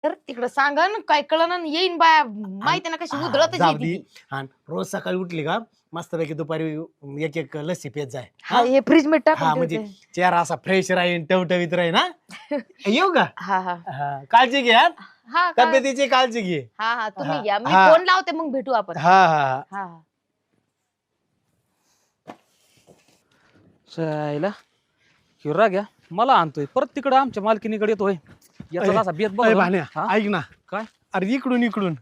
तर तिकडे सांगा ना काय कळलं ना येईन बाया माहिती ना कशी उधळतच जाऊ येते दे. ती. हा रोज सकाळी उठली का मस्तपैकी दुपारी एक एक लस्सी पेत जाय. हा हे फ्रीज मध्ये टाकून हा म्हणजे ठेवते. चेहरा असा फ्रेश राहील टवटवीत राहील ना. येऊ का? हा हा हा, काळजी घे हा. हा का? तब्येतीची काळजी घे. हा हा तुम्ही हा, घ्या मी हा. फोन लावते मग भेटू आपण. हा हा हा हा शायला हिरा घ्या मला आणतोय परत तिकडे आमच्या मालकीनीकडे येतोय याचा असा बेत बघ भान्या हा? ऐक ना. काय अरे इकडून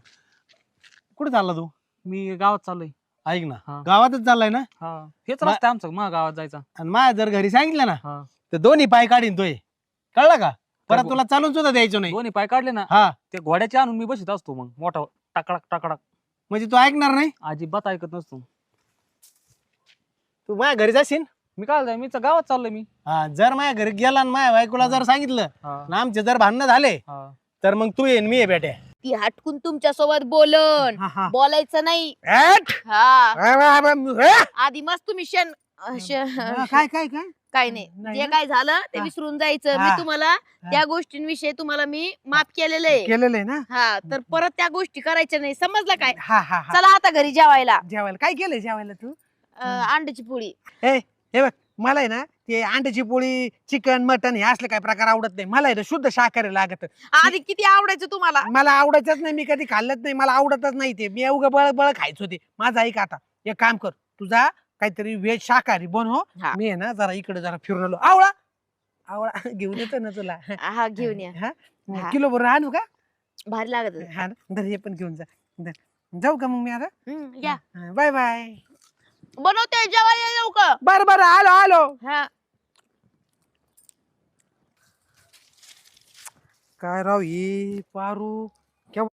कुठे चालला तू? मी गावात चाललोय ऐक ना हा. गावातच चाललाय ना. हा हेच रस्ता आमचा मग गावात जायचा आणि माझ्या जर घरी सांगितलं ना हा तर दोन्ही पाय काढीन तोय. कळलं का? परत गो- तुला चालून सुद्धा द्यायचो नाही. दोन्ही पाय काढले ना हा ते घोड्याचे आणून मी बसित असतो मग मोठा टाकडाक टाकडाक म्हणजे तू ऐकणार नाही. अजिबात ऐकत नसतो तू माझ्या घरी जाशील. मी काय जाय मी तर गावात चाललोय मी हा जर माझ्या घरी गेला आणि माझ्या बायकोला जर सांगितलं हा आणि आमचे जर भांडणं झाले हा तर मग तू येईन मी ये बेट्या. ती हटकून तुमच्या सोबत बोलन हा, हा. बोलायचं नाही. ऍट! हा आधी मस्त तुम्ही काय काय काय काय नाही नाही जे ना? काय झालं ते हा. विसरून जायचं. हा. मी तुम्हाला त्या गोष्टींविषयी तुम्हाला मी माफ केलेलं आहे. केलेलं आहे ना. हा तर परत त्या गोष्टी करायच्या नाही समजलं काय? हा हा हा चला आता घरी जेवायला. जेवायला काय केलंय जेवायला तू? अंड्याची पोळी. हे बघ मला आहे ना ते अंड्याची पोळी चिकन मटन हे असले काय प्रकार आवडत नाही. मला आहे ना शुद्ध शाकाहारी लागत. आधी किती आवडायचं तुम्हाला? मला आवडायचंच नाही. मी कधी खाल्लंच नाही. मला आवडतच नाही ते. मी उगा बळ बळ खायचो ते. माझं ऐक आता एक काम कर तुझा काहीतरी व्हेज शाकाहारी बनव. हा. मी आहे ना जरा इकडे जरा फिरून आलो. आवळा आवळा घेऊन येतो ना तुला. हा घेऊन या. हा हा. किलो बरोबर आणू का? भारी लागत. हा ना? धर हे पण घेऊन जा. धर. जाऊ का मग मी आता? या बाय बाय. बनवते जेवायला येऊ का? बर बर आलो आलो. हा काय राव ही पारू